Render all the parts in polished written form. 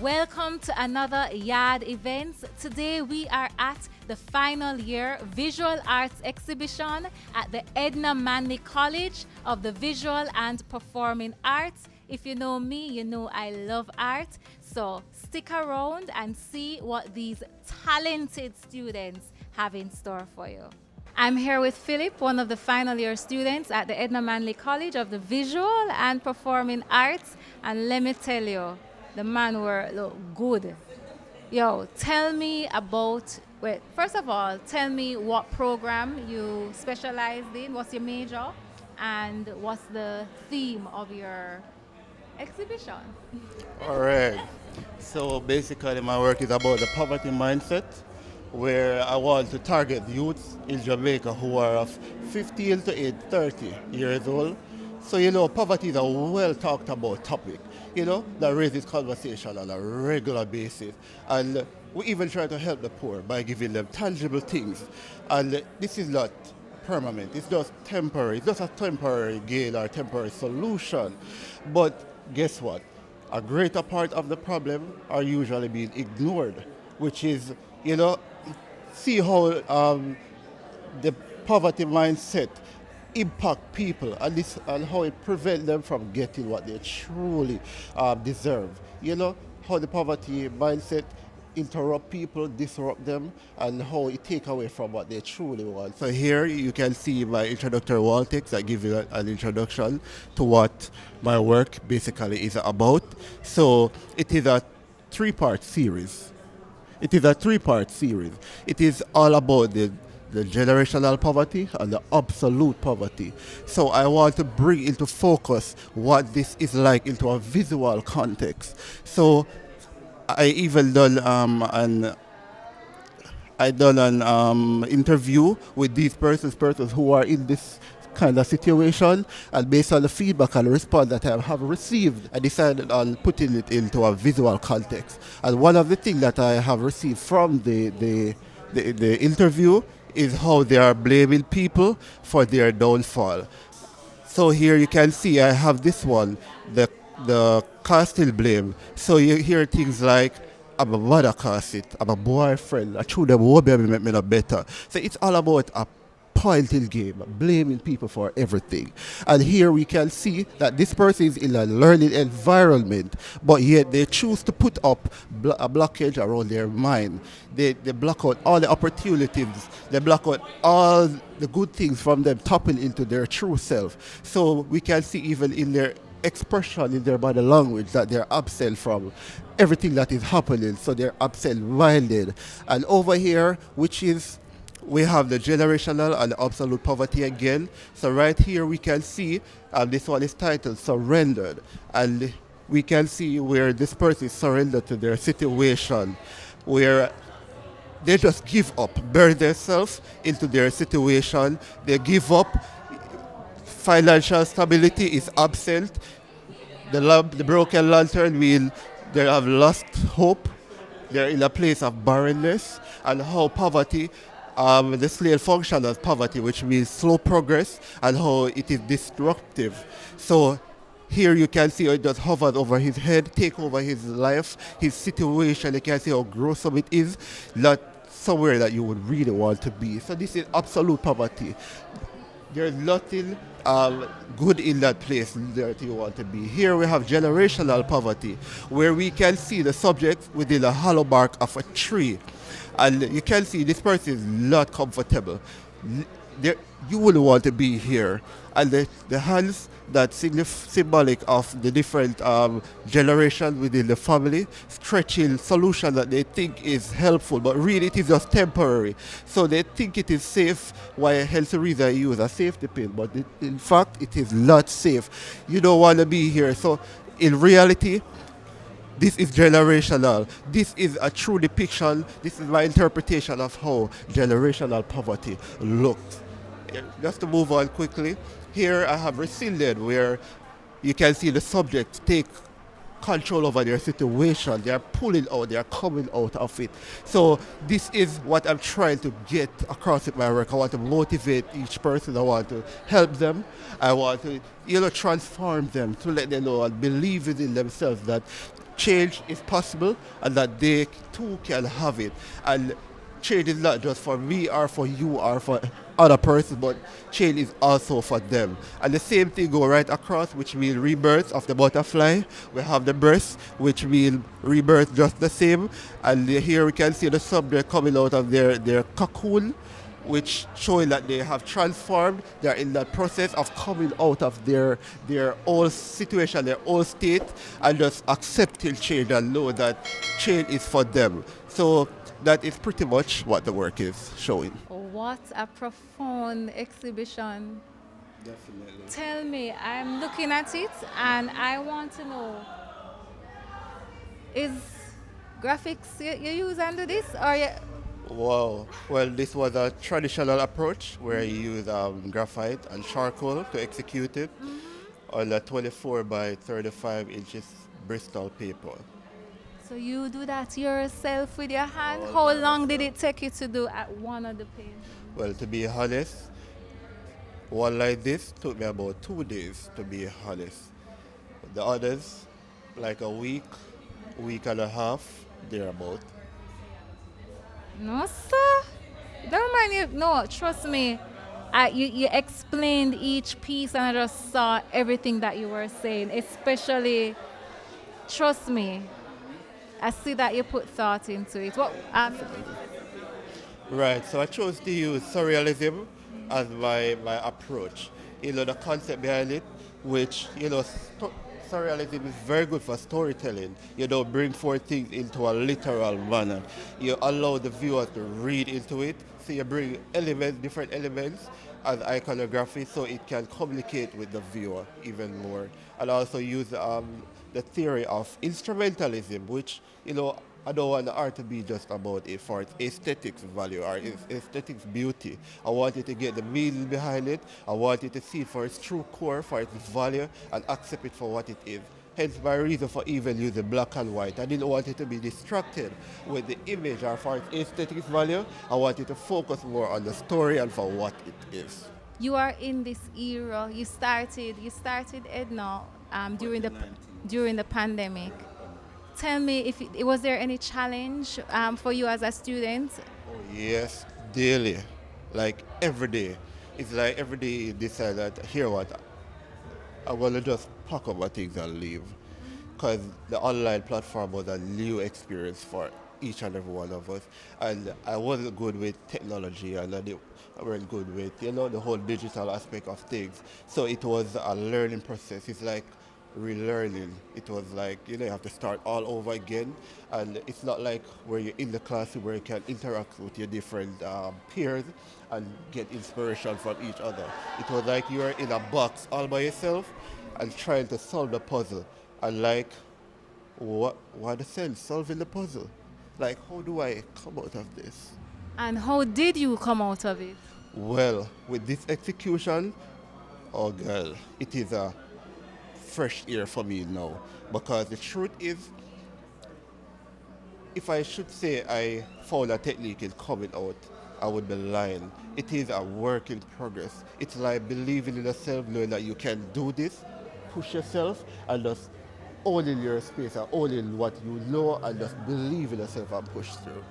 Welcome to another Yaad Events. Today we are at the final year visual arts exhibition at the Edna Manley College of the Visual and Performing Arts. If you know me, you know I love art. So stick around and see what these talented students have in store for you. I'm here with Phillip, one of the final year students at the Edna Manley College of the Visual and Performing Arts. And let me tell you, the man were look good. Yo, tell me about, first of all, tell me what program you specialized in, what's your major, and what's the theme of your exhibition? All right. So basically, my work is about the poverty mindset, where I want to target youths in Jamaica who are of 15 to 30 years old. So, poverty is a well talked about topic, that raises conversation on a regular basis. And we even try to help the poor by giving them tangible things. And this is not permanent, it's just temporary. It's just a temporary gain or temporary solution. But guess what? A greater part of the problem are usually being ignored, which is, see how the poverty mindset impact people and how it prevents them from getting what they truly deserve. How the poverty mindset interrupt people, disrupt them, and how it take away from what they truly want. So here you can see my introductory wall text that gives you an introduction to what my work basically is about. So it is a three-part series. It is all about the generational poverty and the absolute poverty. So I want to bring into focus what this is like into a visual context. So I even done an interview with these persons who are in this kind of situation, and based on the feedback and response that I have received, I decided on putting it into a visual context. And one of the things that I have received from the interview is how they are blaming people for their downfall. So here you can see I have this one, the casting blame. So you hear things like, I'm a mother cast it, I'm a boyfriend, I told them what baby make me no better. So it's all about a pointing game, blaming people for everything. And here we can see that this person is in a learning environment, but yet they choose to put up a blockage around their mind. They block out all the opportunities, they block out all the good things from them tapping into their true self. So we can see even in their expression, in their body language, that they're absent from everything that is happening. So they're absent-minded. And over here, we have the generational and the absolute poverty again. So right here we can see, this one is titled Surrendered. And we can see where this person is surrendered to their situation, where they just give up, bury themselves into their situation. They give up. Financial stability is absent. The broken lantern wheel, they have lost hope. They're in a place of barrenness. And how poverty, the slave function as poverty, which means slow progress, and how it is destructive. So here you can see how it just hovers over his head, take over his life, his situation. You can see how gruesome it is, not somewhere that you would really want to be. So this is absolute poverty. There's nothing good in that place that you want to be. Here we have generational poverty, where we can see the subject within the hollow bark of a tree. And you can see this person is not comfortable. You wouldn't want to be here. And the hands that's symbolic of the different generations within the family, stretching solution that they think is helpful, but really it is just temporary. So they think it is safe, why a healthy reason use a safety pin, but in fact it is not safe. You don't want to be here. So in reality, this is generational. This is a true depiction. This is my interpretation of how generational poverty looks. Just to move on quickly, here I have rescinded, where you can see the subject take control over their situation. They are pulling out, they are coming out of it. So this is what I'm trying to get across with my work. I want to motivate each person. I want to help them. I want to, transform them, to let them know and believe within themselves that change is possible and that they too can have it. And change is not just for me or for you or for other person, but change is also for them. And the same thing go right across, which means rebirth of the butterfly. We have the breast, which means rebirth just the same. And here we can see the subject coming out of their cocoon, which showing that they have transformed. They're in that process of coming out of their old situation, their old state, and just accepting change and know that change is for them. So that is pretty much what the work is showing. What a profound exhibition. Definitely. Tell me, I'm looking at it and I want to know, is graphics you use under this or you? Wow. Well, this was a traditional approach where you use graphite and charcoal to execute it on a 24 by 35 inches Bristol paper. So you do that yourself with your hand? All How by long did it take you to do at one of the paintings? Well, to be honest, one like this took me about 2 days, to be honest. The others, like a week and a half, thereabout. No, sir. Don't mind you. No, trust me. You explained each piece and I just saw everything that you were saying. Especially, trust me, I see that you put thought into it. Right, so I chose to use surrealism as my approach. The concept behind it, which, surrealism is very good for storytelling. You don't bring forth things into a literal manner. You allow the viewer to read into it. So you bring elements, different elements as iconography so it can communicate with the viewer even more. And also use the theory of instrumentalism, which, I don't want the art to be just about it for its aesthetics value or its aesthetics beauty. I want you to get the meaning behind it. I want you to see it for its true core, for its value, and accept it for what it is. Hence my reason for even using black and white. I didn't want it to be distracted with the image or for its aesthetics value. I want you to focus more on the story and for what it is. You are in this era. You started Edna during the pandemic. Tell me, was there any challenge for you as a student? Oh, yes, daily, like every day. It's like every day you decide that, here what, I'm going to just pack up my things and leave. Because the online platform was a new experience for each and every one of us. And I wasn't good with technology and I weren't good with, the whole digital aspect of things. So it was a learning process. It's like relearning. It was like, you have to start all over again. And it's not like where you're in the classroom where you can interact with your different peers and get inspiration from each other. It was like you were in a box all by yourself and trying to solve the puzzle. And like, what the sense, solving the puzzle? Like, how do I come out of this? And how did you come out of it? Well, with this execution, oh girl, it is a fresh air for me now. Because the truth is, if I should say I found a technique in coming out, I would be lying. It is a work in progress. It's like believing in yourself, knowing that you can do this, push yourself, and just own in your space and own in what you know and just believe in yourself and push through.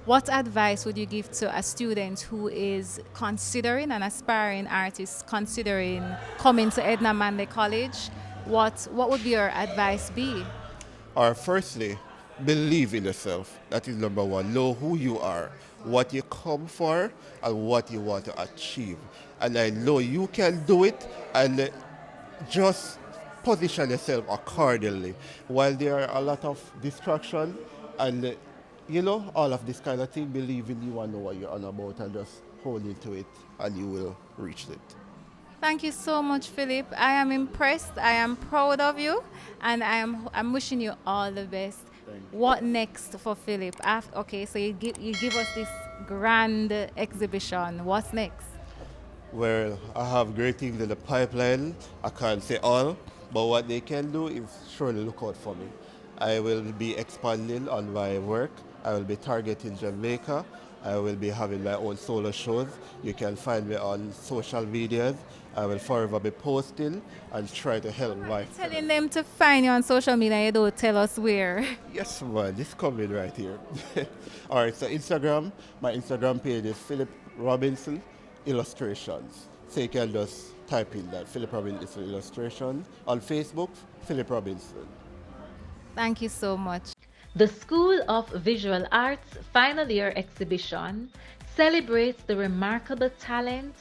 What advice would you give to a student who is considering, an aspiring artist considering coming to Edna Manley College? What would your advice be? Firstly, believe in yourself. That is number one. Know who you are, what you come for, and what you want to achieve. And I know you can do it, and just position yourself accordingly. While there are a lot of distraction and all of this kind of thing, believe in you and know what you're on about and just hold into it and you will reach it. Thank you so much, Phillip. I am impressed. I am proud of you and I'm wishing you all the best. What next for Phillip? Okay, so you give us this grand exhibition. What's next? Well, I have great things in the pipeline. I can't say all, But what they can do is surely look out for me. I will be expanding on my work. I will be targeting Jamaica. I will be having my own solo shows. You can find me on social medias. I will forever be posting and try to help my friends. Telling them to find you on social media, you don't tell us where. Yes, man, this coming right here. All right, so Instagram, my Instagram page is Phillip Robinson Illustrations. So you can just type in that, Phillip Robinson Illustrations. On Facebook, Phillip Robinson. Thank you so much. The School of Visual Arts Final Year Exhibition celebrates the remarkable talent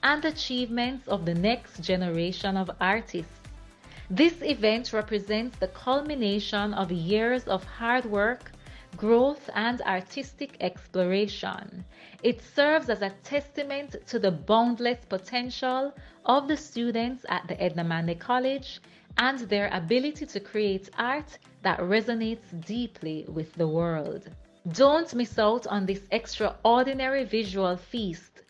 and achievements of the next generation of artists. This event represents the culmination of years of hard work, growth, and artistic exploration. It serves as a testament to the boundless potential of the students at the Edna Manley College and their ability to create art that resonates deeply with the world. Don't miss out on this extraordinary visual feast.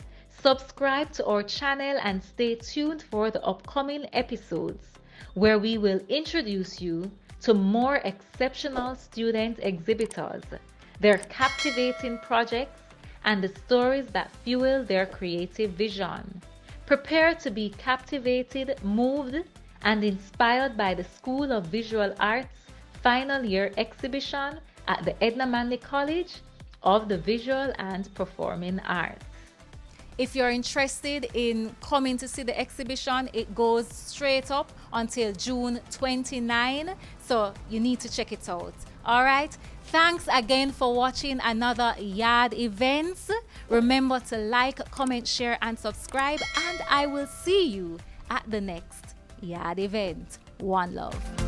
Subscribe to our channel and stay tuned for the upcoming episodes, where we will introduce you to more exceptional student exhibitors, their captivating projects, and the stories that fuel their creative vision. Prepare to be captivated, moved, and inspired by the School of Visual Arts Final Year Exhibition at the Edna Manley College of the Visual and Performing Arts. If you're interested in coming to see the exhibition, it goes straight up until June 29, so you need to check it out. All right, thanks again for watching another Yaad Events. Remember to like, comment, share, and subscribe, and I will see you at the next Yaad event. One love.